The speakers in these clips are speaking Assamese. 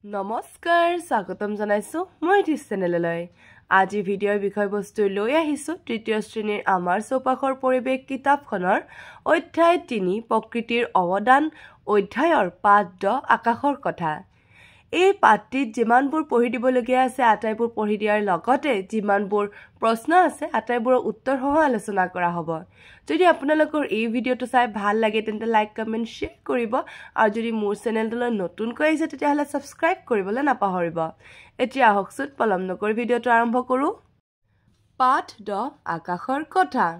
নমস্কাৰ স্বাগতম জনাইছো মই দিছ চেনেললৈ আজি ভিডিঅ'ৰ বিষয়বস্তু লৈ আহিছো তৃতীয় শ্ৰেণীৰ আমাৰ চৌপাশৰ পৰিৱেশ কিতাপখনৰ অধ্যায় 3 প্ৰকৃতিৰ অৱদান অধ্যায়ৰ পাঠ 10 আকাশৰ কথা এই পাঠটিত যিমানবোৰ পঢ়ি দিবলগীয়া আছে আটাইবোৰ পঢ়ি দিয়াৰ লগতে যিমানবোৰ প্ৰশ্ন আছে আটাইবোৰৰ উত্তৰ সহ আলোচনা কৰা হ'ব যদি আপোনালোকৰ এই ভিডিঅ'টো চাই ভাল লাগে তেন্তে লাইক কমেন্ট শেয়াৰ কৰিব আৰু যদি মোৰ চেনেলটোলৈ নতুনকৈ আহিছে তেতিয়াহলে সাবস্ক্ৰাইব কৰিবলৈ নাপাহৰিব এতিয়া আহকচোন পলম নকৰি ভিডিঅ'টো আৰম্ভ কৰো পাঠ 10 আকাশৰ কথা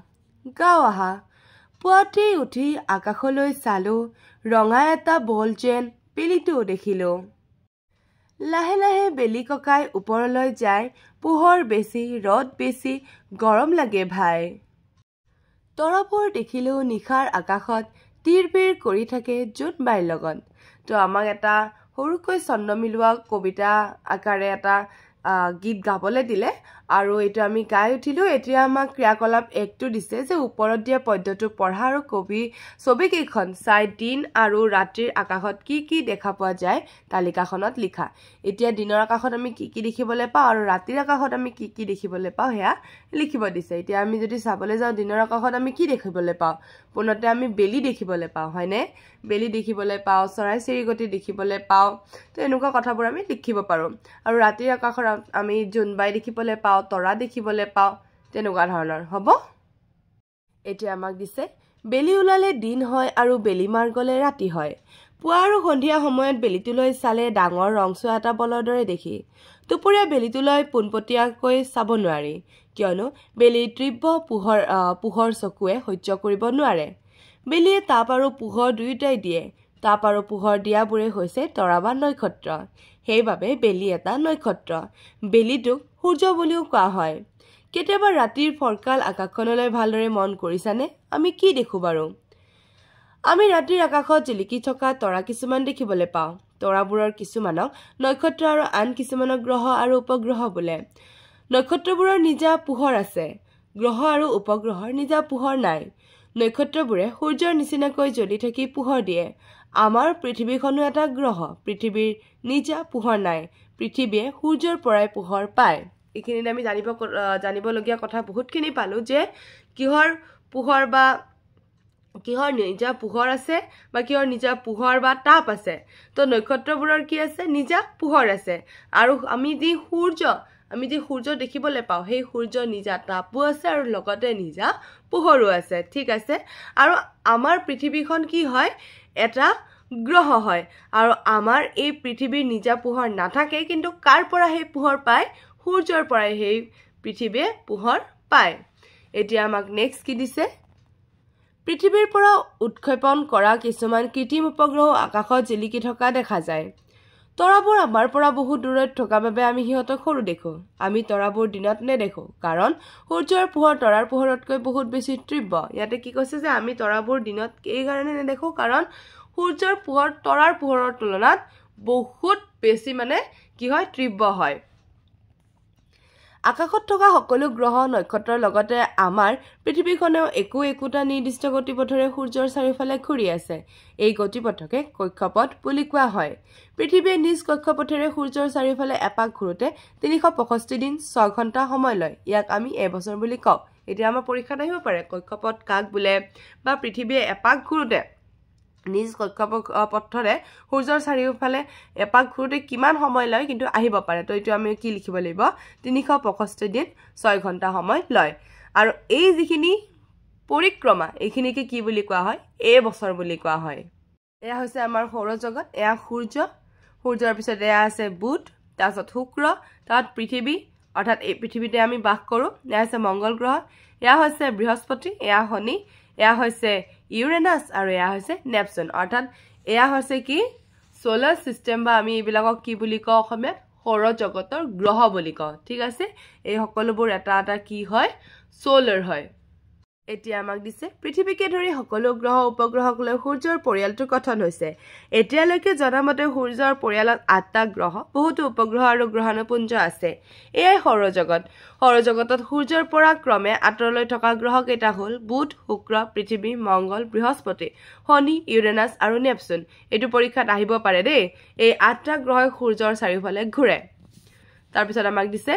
গাও আহা পুৱাতে উঠি আকাশলৈ চালো ৰঙা এটা বল যেন বেলিটো দেখিলো লাহে লাহে বেলি ককাই ওপৰলৈ যায় পোহৰ বেছি ৰদ বেছি গৰম লাগে ভাই তৰাবোৰ দেখিলো নিখাৰ আকাশত তিৰবিৰ কৰি থাকে জোনবাইৰ লগত তো আমাক এটা সৰুকৈ ছন্দ মিলোৱা কবিতা আকাৰে এটা গীত গাবলৈ দিলে আৰু এটা আমি গাই উঠিলো এতিয়া আমাক ক্ৰিয়াকলাপ একটো দিছে যে ওপৰত দিয়া পদ্যটো পঢ়া আৰু কবি ছবি কেইখন চাই দিন আৰু ৰাতিৰ আকাশত কি কি দেখা পোৱা যায় তালিকাখনত লিখা এতিয়া দিনৰ আকাশত আমি কি কি দেখিবলৈ পাওঁ আৰু ৰাতিৰ আকাশত আমি কি কি দেখিবলৈ পাওঁ হেয়া লিখিব দিছে এতিয়া আমি যদি চাবলৈ যাওঁ দিনৰ আকাশত আমি কি দেখিবলৈ পাওঁ পুনতে আমি বেলি দেখিবলৈ পাওঁ হয়নে বেলি দেখিবলৈ পাওঁ চৰাই চিৰিকটি দেখিবলৈ পাওঁ তো এনেকুৱা কথাবোৰ আমি লিখিব পাৰো আৰু ৰাতিৰ আকাশত আমি জোনবাই দেখিবলৈ পাওঁ তৰা দেখিবলৈ পাওঁ তেনেকুৱা ধৰণৰ হ'ব এতিয়া আমাক দিছে বেলি ওলালে দিন হয় আৰু বেলি মাৰ গলে ৰাতি হয় পুৱা আৰু সন্ধিয়া সময়ত বেলিটোলৈ চালে ডাঙৰ ৰংচোৱা এটা বলৰ দৰে দেখি দুপৰীয়া বেলিটোলৈ পোনপটীয়াকৈ চাব নোৱাৰি কিয়নো বেলিৰ তীব্ৰ পোহৰ চকুৱে সহ্য কৰিব নোৱাৰে বেলিয়ে তাপ আৰু পোহৰ দুয়োটাই দিয়ে তাপ আৰু পোহৰ দিয়াবোৰে হৈছে তৰা বা নক্ষত্ৰ সেইবাবে বেলি এটা নক্ষত্ৰ বেলিটোক সূৰ্য বুলিও কোৱা হয় কেতিয়াবা ৰাতিৰ ফৰকাল আকাশখনলৈ ভালদৰে মন কৰিছানে আমি কি দেখো বাৰু আমি ৰাতিৰ আকাশত জিলিকি থকা তৰা কিছুমান দেখিবলৈ পাওঁ তৰাবোৰৰ কিছুমানক নক্ষত্ৰ আৰু আন কিছুমানক গ্ৰহ আৰু উপগ্ৰহ বোলে নক্ষত্ৰবোৰৰ নিজা পোহৰ আছে গ্ৰহ আৰু উপগ্ৰহৰ নিজা পোহৰ নাই নক্ষত্ৰবোৰে সূৰ্যৰ নিচিনাকৈ জ্বলি থাকি পোহৰ দিয়ে আমাৰ পৃথিৱীখনো এটা গ্ৰহ পৃথিৱীৰ নিজা পোহৰ নাই পৃথিৱীয়ে সূৰ্যৰ পৰাই পোহৰ পায় এইখিনিত আমি জানিবলগীয়া কথা বহুতখিনি পালো যে কিহৰ পোহৰ বা কিহৰ নিজা পোহৰ আছে বা কিহৰ নিজা পোহৰ বা তাপ আছে তো নক্ষত্ৰবোৰৰ কি আছে নিজা পোহৰ আছে আৰু আমি যি সূৰ্য দেখিবলৈ পাওঁ সেই সূৰ্য নিজা তাপো আছে আৰু লগতে নিজা পোহৰো আছে ঠিক আছে আৰু আমাৰ পৃথিৱীখন কি হয় এটা গ্ৰহ হয় আৰু আমাৰ এই পৃথিৱীৰ নিজা পোহৰ নাথাকে কিন্তু কাৰ পৰা সেই পোহৰ পায় সূৰ্যৰ পৰা সেই পৃথিৱীয়ে পোহৰ পায় এতিয়া আমাক নেক্সট কি দিছে পৃথিৱীৰ পৰা উৎক্ষেপণ কৰা কিছুমান কৃত্ৰিম উপগ্ৰহ আকাশত জিলিকি থকা দেখা যায় তৰাবোৰ আমাৰ পৰা বহু দূৰত থকা বাবে আমি হিহঁতক সৰু দেখো আমি তৰাবোৰ দিনত নেদেখো কাৰণ সূৰ্যৰ পোহৰ তৰাৰ পোহৰতকৈ বহুত বেছি তীব্ৰ ইয়াতে কি কৈছে যে আমি তৰাবোৰ দিনত এই কাৰণে নেদেখো কাৰণ সূৰ্যৰ পোহৰ তৰাৰ পোহৰৰ তুলনাত বহুত বেছি কি হয় তীব্ৰ হয় আকাশত থকা সকলো গ্ৰহ নক্ষত্ৰৰ লগতে আমাৰ পৃথিৱীখনেও একোটা নিৰ্দিষ্ট গতিপথৰে সূৰ্যৰ চাৰিওফালে ঘূৰি আছে এই গতিপথকে কক্ষপথ বুলি কোৱা হয় পৃথিৱীয়ে নিজ কক্ষপথেৰে সূৰ্যৰ চাৰিওফালে এপাক ঘূৰোতে 365 দিন 6 ঘণ্টা সময় লয় ইয়াক আমি এবছৰ বুলি কওঁ এতিয়া আমাৰ পৰীক্ষাত আহিব পাৰে কক্ষপথ কাক বোলে বা পৃথিৱীয়ে এপাক ঘূৰোতে নিজ কক্ষপথৰে সূৰ্যৰ চাৰিওফালে এপাক ঘূৰোতে কিমান সময় লয় কিন্তু আহিব পাৰে তো এইটো আমি কি লিখিব লাগিব 365 দিন 6 ঘণ্টা সময় লয় আৰু এই যিখিনি পৰিক্ৰমা এইখিনিকে কি বুলি কোৱা হয় এবছৰ বুলি কোৱা হয় এয়া হৈছে আমাৰ সৌৰজগত এয়া সূৰ্যৰ পিছত এয়া আছে বুধ তাৰপিছত শুক্ৰ তাত পৃথিৱী অৰ্থাৎ এই পৃথিৱীতে আমি বাস কৰো এয়া আছে মংগল গ্ৰহ এয়া হৈছে বৃহস্পতি এয়া শনি এয়া হৈছে ইউৰেনাছ আৰু এয়া হৈছে নেপচুন অৰ্থাৎ এয়া হৈছে কি সোলাৰ সিস্টেম বা আমি এইবিলাকক কি বুলি কওঁ অসমীয়াত সৌৰজগতৰ গ্ৰহ বুলি কওঁ ঠিক আছে এই সকলোবোৰ এটা কি হয় সোলাৰ হয় এতিয়া আমাক দিছে পৃথিৱীকে ধৰি সকলো গ্ৰহ উপগ্ৰহক লৈ সূৰ্যৰ পৰিয়ালটো গঠন হৈছে এতিয়ালৈকে জনামতে সূৰ্যৰ পৰিয়ালত ৮টা গ্ৰহ বহুতো উপগ্ৰহ আৰু গ্ৰহাণুপুঞ্জ আছে এয়াই সৌৰজগতত সূৰ্যৰ পৰা ক্ৰমে আঁতৰলৈ থকা গ্ৰহ কেইটা হ'ল বুধ শুক্ৰ পৃথিৱী মংগল বৃহস্পতি শনি ইউৰেনাছ আৰু নেপচুন এইটো পৰীক্ষাত আহিব পাৰে দেই এই ৮টা গ্ৰহই সূৰ্যৰ চাৰিওফালে ঘূৰে তাৰ পিছত আমাক দিছে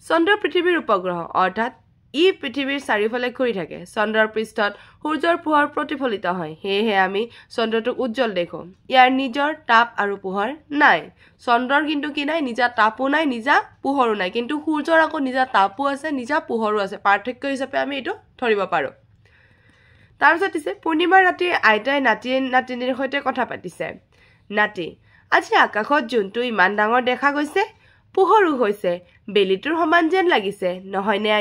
চন্দ্ৰ পৃথিৱীৰ উপগ্ৰহ অৰ্থাৎ ই পৃথিৱীৰ চাৰিওফালে ঘূৰি থাকে চন্দ্ৰৰ পৃষ্ঠত সূৰ্যৰ পোহৰ প্ৰতিফলিত হয় হেহে আমি চন্দ্ৰটোক উজ্জ্বল দেখো ইয়াৰ নিজৰ তাপ আৰু পোহৰ নাই চন্দ্ৰৰ কিন্তু কি নাই নিজা তাপো নাই নিজা পোহৰো নাই কিন্তু সূৰ্যৰ আকৌ নিজা তাপো আছে নিজা পোহৰো আছে পাৰ্থক্য হিচাপে আমি এটো ধৰিব পাৰো তাৰ পিছত দিছে পূৰ্ণিমাৰ ৰাতি আইতাই নাতিনীৰ সৈতে কথা পাতিছে নাতি আজি আকাশত জোনটো ইমান ডাঙৰ দেখা গৈছে পোহৰো হৈছে বেলিটোৰ সমান যেন লাগিছে নহয়নে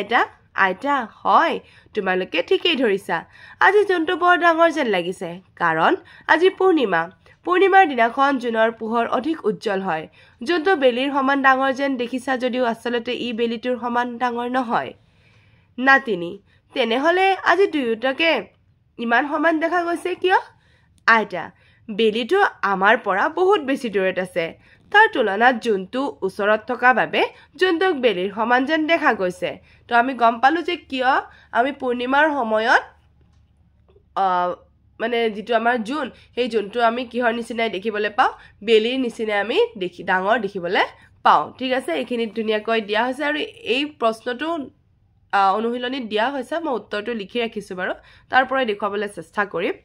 আইতা হয় তোমালোকে ঠিকই ধৰিছা আজি জোনটো বৰ ডাঙৰ যেন লাগিছে কাৰণ আজি পূৰ্ণিমাৰ দিনাখন জোনৰ পোহৰ অধিক উজ্জ্বল হয় জোনটো বেলিৰ সমান ডাঙৰ যেন দেখিছা যদিও আচলতে ই বেলিটোৰ সমান ডাঙৰ নহয় নাতিনী তেনেহলে আজি দুয়োটাকে ইমান সমান দেখা গৈছে কিয় আইতা বেলিটো আমাৰ পৰা বহুত বেছি দূৰত আছে তাৰ তুলনাত জোনটো ওচৰত থকা বাবে জোনটোক বেলিৰ সমান যেন দেখা গৈছে তো আমি গম পালো যে কিয় আমি পূৰ্ণিমাৰ সময়ত মানে যেটো আমাৰ জোন সেই জোনটো আমি কিহৰ নিচিনাই দেখিবলৈ পাওঁ বেলিৰ নিচিনা আমি ডাঙৰ দেখিবলৈ পাওঁ ঠিক আছে এইখিনি ধুনিয়াকৈ দিয়া হৈছে আৰু এই প্ৰশ্নটো অনুশীলনীত দিয়া হৈছে মই উত্তৰটো লিখি ৰাখিছো বাৰু তাৰ পৰাই দেখুৱাবলৈ চেষ্টা কৰিম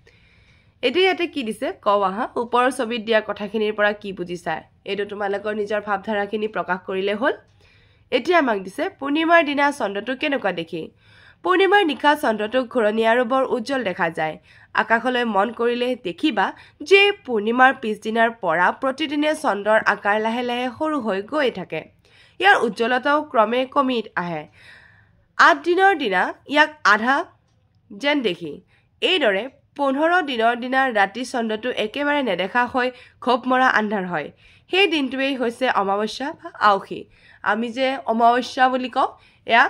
এতিয়াতে কি দিছে কওঁহা ওপৰৰ ছবিত দিয়া কথাখিনিৰ পৰা কি বুজিছা এটো তোমালোকৰ নিজৰ ভাৱধাৰাখিনি প্ৰকাশ কৰিলে হ'ল এতিয়া আমাক দিছে পূৰ্ণিমাৰ দিনা চন্দ্ৰটো কেনেকুৱা দেখি পূৰ্ণিমাৰ নিশা চন্দ্ৰটো ঘূৰণীয়া আৰু বৰ উজ্জ্বল দেখা যায় আকাশলৈ মন কৰিলে দেখিবা যে পূৰ্ণিমাৰ পিছদিনাৰ পৰা প্ৰতিদিনে চন্দ্ৰৰ আকাৰ লাহে লাহে সৰু হৈ গৈ থাকে ইয়াৰ উজ্জ্বলতাও ক্ৰমে কমি আহে ৮ দিনৰ দিনা ইয়াক আধা যেন দেখি এইদৰে 15 দিনৰ দিনা ৰাতি চন্দ্ৰটো একেবাৰে নেদেখা হৈ ঘোপ মৰা আন্ধাৰ হয় সেই দিনটোৱেই হৈছে অমাৱস্যা বা আউসী আমি যে অমাৱস্যা বুলি কওঁ এয়া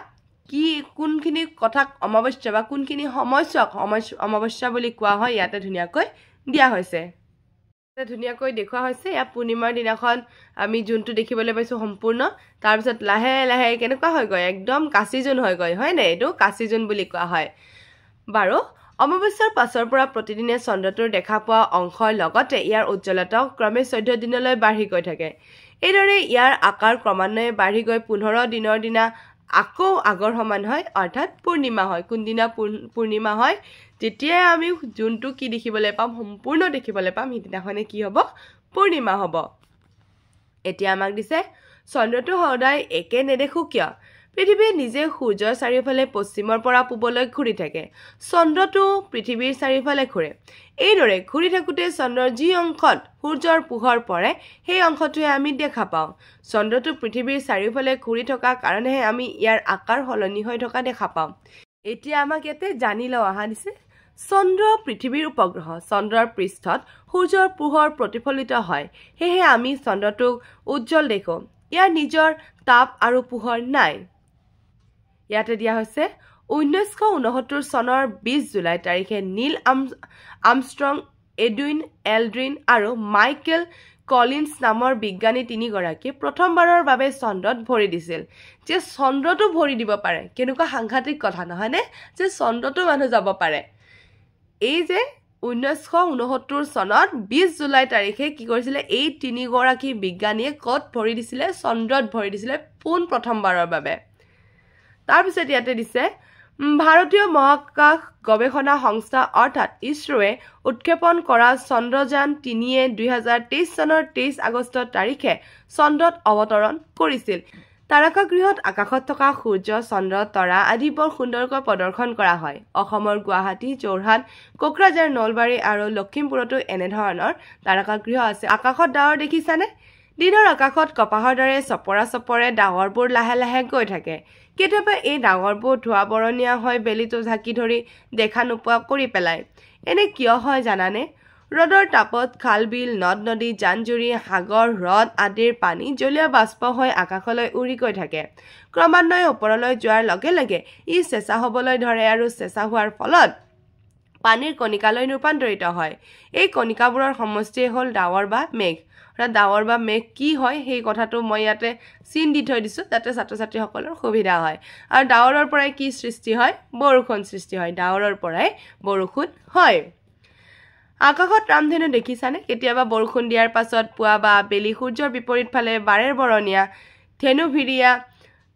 কি কোনখিনি কথাক অমাৱস্যা বা কোনখিনি সময়ছোৱাক অমাৱস্যা বুলি কোৱা হয় ইয়াতে ধুনিয়াকৈ দিয়া হৈছে ধুনিয়াকৈ দেখুৱা হৈছে ইয়া পূৰ্ণিমাৰ দিনাখন আমি জোনটো দেখিবলৈ পাইছো সম্পূৰ্ণ তাৰ পিছত লাহে লাহে কেনেকুৱা হৈ গয় একদম কাচি জোন হৈ গয় হয় না এটো কাচি জোন বুলি কোৱা হয় বাৰু অমাৱস্যাৰ পাছৰ পৰা প্ৰতিদিনে চন্দ্ৰটোৰ দেখা পোৱা অংশৰ লগতে ইয়াৰ উজ্জ্বলতাও ক্ৰমে 14 দিনলৈ বাঢ়ি গৈ থাকে এইদৰে ইয়াৰ আকাৰ ক্ৰমান্বয়ে বাঢ়ি গৈ 15 দিনৰ দিনা আকৌ আগৰ সমান হয় অৰ্থাৎ পূৰ্ণিমা হয় কোনদিনা পূৰ্ণিমা হয় যেতিয়া আমি জোনটো কি দেখিবলৈ পাম সম্পূৰ্ণ দেখিবলৈ পাম হিদিনাখনে কি হ'ব পূৰ্ণিমা হ'ব এতিয়া আমাক দিছে চন্দ্ৰটো সদায় একে নেদেখো কিয় পৃথিৱী নিজে সূৰ্যৰ চাৰিওফালে পশ্চিমৰ পৰা পূবলৈ ঘূৰি থাকে চন্দ্ৰটো পৃথিৱীৰ চাৰিওফালে ঘূৰে এইদৰে ঘূৰি থাকোতে চন্দ্ৰৰ যি অংশত সূৰ্যৰ পোহৰ পৰে সেই অংশটোৱে আমি দেখা পাওঁ চন্দ্ৰটো পৃথিৱীৰ চাৰিওফালে ঘূৰি থকা কাৰণেহে আমি ইয়াৰ আকাৰ সলনি হৈ থকা দেখা পাওঁ এতিয়া আমাক ইয়াতে জানি লওঁ আহা দিছে চন্দ্ৰ পৃথিৱীৰ উপগ্ৰহ চন্দ্ৰৰ পৃষ্ঠত সূৰ্যৰ পোহৰ প্ৰতিফলিত হয় হেহে আমি চন্দ্ৰটোক উজ্জ্বল দেখো ইয়াৰ নিজৰ তাপ আৰু পোহৰ নাই ইয়াতে দিয়া হৈছে 1969 চনৰ 20 জুলাই তাৰিখে নীল আমষ্ট্ৰং এডুইন এলড্ৰিন আৰু মাইকেল কলিন্স নামৰ বিজ্ঞানী তিনিগৰাকী প্ৰথমবাৰৰ বাবে চন্দ্ৰত ভৰি দিছিল যে চন্দ্ৰটো ভৰি দিব পাৰে কেনেকুৱা সাংঘাতিক কথা নহয় নে যে চন্দ্ৰটো মানুহ যাব পাৰে এই যে 1969 চনত 20 জুলাই তাৰিখে কি কৰিছিলে এই তিনিগৰাকী বিজ্ঞানীয়ে কত ভৰি দিছিলে চন্দ্ৰত ভৰি দিছিলে পোন প্ৰথমবাৰৰ বাবে তাৰ পিছত ইয়াতে দিছে ভাৰতীয় মহাকাশ গৱেষণা সংস্থা অৰ্থাৎ ইছৰোৱে উৎক্ষেপণ কৰা চন্দ্ৰযান 3য়ে 2023 চনৰ 23 আগষ্ট তাৰিখে চন্দ্ৰত অৱতৰণ কৰিছিল তাৰাকাগৃহত আকাশত থকা সূৰ্য চন্দ্ৰ তৰা আদি বৰ সুন্দৰকৈ প্ৰদৰ্শন কৰা হয় অসমৰ গুৱাহাটী যোৰহাট কোকৰাঝাৰ নলবাৰী আৰু লখিমপুৰতো এনে ধৰণৰ তাৰাকাগৃহ আছে আকাশত ডাৱৰ দেখিছানে দিনৰ আকাশত কপাহৰ দৰে চপৰে ডাৱৰবোৰ লাহে লাহে গৈ থাকে কেতিয়াবা এই ডাৱৰবোৰ ধোৱা বৰণীয়া হৈ বেলিটো ঢাকি ধৰি দেখা নোপোৱা কৰি পেলায় এনে কিয় হয় জানানে ৰ'দৰ তাপত খাল বিল নদ নদী জান-জুৰি সাগৰ হ্ৰদ আদিৰ পানী জলীয় বাষ্প হৈ আকাশলৈ উৰি গৈ থাকে ক্ৰমান্বয়ে ওপৰলৈ যোৱাৰ লগে লগে ই চেঁচা হ'বলৈ ধৰে আৰু চেঁচা হোৱাৰ ফলত পানীৰ কণিকালৈ ৰূপান্তৰিত হয় এই কণিকাবোৰৰ সমষ্টিয়ে হ'ল ডাৱৰ বা মেঘ ডাৱৰ বা মেঘ কি হয় সেই কথাটো মই ইয়াতে চিন দি থৈ দিছোঁ যাতে ছাত্ৰ-ছাত্ৰীসকলৰ সুবিধা হয় আৰু ডাৱৰৰ পৰাই কি সৃষ্টি হয় বৰষুণ সৃষ্টি হয় ডাৱৰৰ পৰাই বৰষুণ হয় আকাশত ৰামধেনু দেখিছানে কেতিয়াবা বৰষুণ দিয়াৰ পাছত পুৱা বা আবেলি সূৰ্যৰ বিপৰীত ফালে বাৰেৰ বৰণীয়া ধেনুভিৰিয়া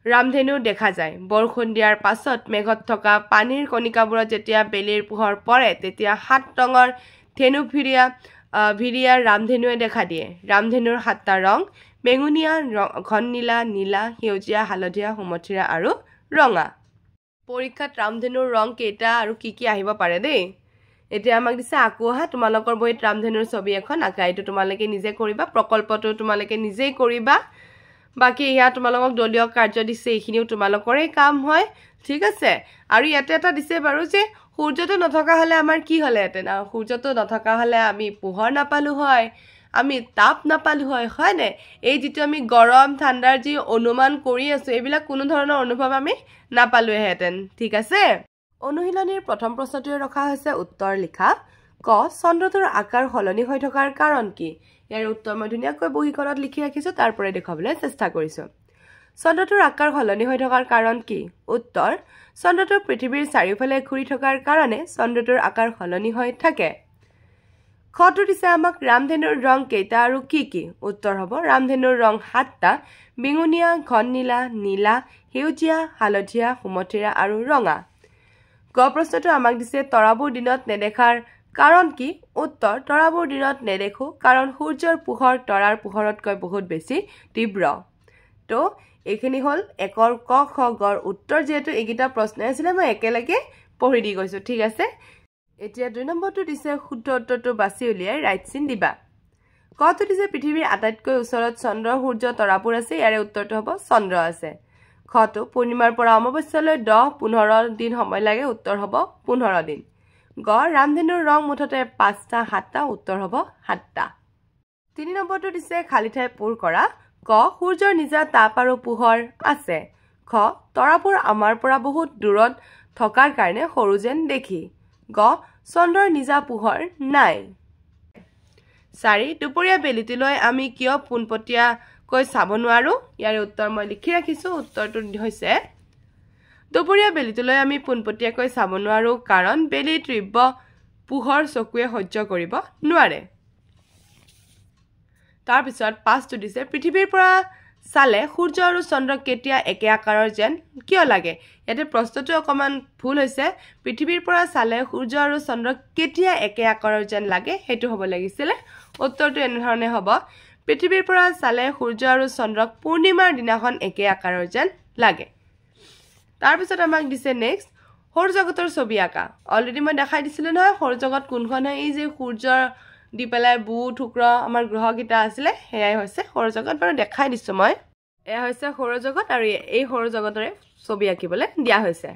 ৰামধেনু দেখা যায় বৰষুণ দিয়াৰ পাছত মেঘত থকা পানীৰ কণিকাবোৰত যেতিয়া বেলিৰ পোহৰ পৰে তেতিয়া ৭ ৰঙৰ ধেনুভিৰিয়া ৰামধেনুৱে দেখা দিয়ে ৰামধেনুৰ ৭টা ৰং বেঙুনীয়া ঘন নীলা নীলা সেউজীয়া হালধীয়া সুমথিৰা আৰু ৰঙা পৰীক্ষাত ৰামধেনুৰ ৰং কেইটা আৰু কি কি আহিব পাৰে দেই এতিয়া আমাক দিছে আকো আহা তোমালোকৰ বহিত ৰামধেনুৰ ছবি এখন আঁকা এইটো তোমালোকে নিজে কৰিবা প্ৰকল্পটো তোমালোকে নিজেই কৰিবা বাকি ইয়া তোমালোকক দলীয় কাৰ্য দিছে এইখিনিও তোমালোকৰে কাম হয় ঠিক আছে আৰু ইয়াতে এটা দিছে বাৰু যে সূৰ্যটো নথকা হলে আমাৰ কি হলেহেঁতেন সূৰ্যটো নথকা হলে আমি পোহৰ নাপালো হয় আমি তাপ নাপালো হয় হয়নে এই যিটো আমি গৰম ঠাণ্ডাৰ যি অনুমান কৰি আছো এইবিলাক কোনো ধৰণৰ অনুভৱ আমি নাপালোহেঁতেন ঠিক আছে অনুশীলনীৰ প্ৰথম প্ৰশ্নটোৱে ৰখা হৈছে উত্তৰ লিখা ক চন্দ্ৰটোৰ আকাৰ সলনি হৈ থকাৰ কাৰণ কি ইয়াৰ উত্তৰ মই ধুনীয়াকৈ বহীখনত লিখি ৰাখিছো তাৰ পৰাই দেখাবলৈ চেষ্টা কৰিছো চন্দ্ৰটোৰ আকাৰ সলনি হৈ থকাৰ কাৰণ কি উত্তৰ চন্দ্ৰটো পৃথিৱীৰ চাৰিওফালে ঘূৰি থকাৰ কাৰণে চন্দ্ৰটোৰ আকাৰ সলনি হৈ থাকে খটো দিছে আমাক ৰামধেনুৰ ৰং কেইটা আৰু কি কি উত্তৰ হ'ব ৰামধেনুৰ ৰং ৭টা বেঙুনীয়া ঘন নীলা নীলা সেউজীয়া হালধীয়া সুমথিৰা আৰু ৰঙা গ প্ৰশ্নটো আমাক দিছে তৰাবোৰ দিনত নেদেখাৰ কাৰণ কি উত্তৰ তৰাবোৰ দিনত নেদেখো কাৰণ সূৰ্যৰ পোহৰ তৰাৰ পোহৰতকৈ বহুত বেছি তীব্ৰ তো এইখিনি হল একৰ ক খ গৰ উত্তৰ যেহেতু এইকেইটা প্ৰশ্ন আছিল মই একেলগে পঢ়ি দি গৈছো ঠিক আছে এতিয়া ২ নম্বৰটো দিছে শুদ্ধ উত্তৰটো বাছি উলিয়াই ৰাইট চিন দিবা কটো দিছে পৃথিৱীৰ আটাইতকৈ ওচৰত চন্দ্ৰ সূৰ্য তৰাবোৰ আছে ইয়াৰে উত্তৰটো হ'ব চন্দ্ৰ আছে খটো পূৰ্ণিমাৰ পৰা অমাৱস্যালৈ ১০-১৫ দিন সময় লাগে উত্তৰ হ'ব ১৫ দিন গ ৰামধেনুৰ ৰং মুঠতে ৫টা ৭টা উত্তৰ হ'ব ৭টা ৩ নম্বৰটো দিছে খালি ঠাই পূৰ কৰা ক সূৰ্যৰ নিজা তাপ আৰু পোহৰ আছে খ তৰাবোৰ আমাৰ পৰা বহুত দূৰত থকাৰ কাৰণে সৰু যেন দেখি গ চন্দ্ৰৰ নিজা পোহৰ নাই ৪ দুপৰীয়া বেলিটিলৈ আমি কিয় পোনপটীয়াকৈ চাব নোৱাৰো ইয়াৰ উত্তৰ মই লিখি ৰাখিছো উত্তৰটো হৈছে দুপৰীয়া বেলিটিলৈ আমি পোনপটীয়াকৈ চাব নোৱাৰো কাৰণ বেলিৰ তীব্ৰ পোহৰ চকুৱে সহ্য কৰিব নোৱাৰে তাৰ পিছত ৫টো দিছে পৃথিৱীৰ পৰা চালে সূৰ্য আৰু চন্দ্ৰ কেতিয়া একে আকাৰৰ যেন কিয় লাগে ইয়াতে প্ৰশ্নটো অকমান ভুল হৈছে পৃথিৱীৰ পৰা চালে সূৰ্য আৰু চন্দ্ৰ কেতিয়া একে আকাৰৰ যেন লাগে হেতু হ'ব লাগিছিল উত্তৰটো এনেধৰণে হ'ব পৃথিৱীৰ পৰা চালে সূৰ্য আৰু চন্দ্ৰক পূৰ্ণিমাৰ দিনাখন একে আকাৰৰ যেন লাগে তাৰ পিছত আমাক দিছে নেক্সট সৌৰজগতৰ ছবি আঁকা অলৰেডি মই দেখাই দিছিলো নহয় সৌৰজগত কোনখন হয় এই যে সূৰ্যৰ দি পেলাই বুধ শুক্ৰ আমাৰ গ্ৰহকেইটা আছিলে হেয়াই হৈছে সৌৰজগত বাৰু দেখাই দিছো মই এয়া হৈছে সৌৰজগত আৰু এই সৌৰজগতৰে ছবি আঁকিবলৈ দিয়া হৈছে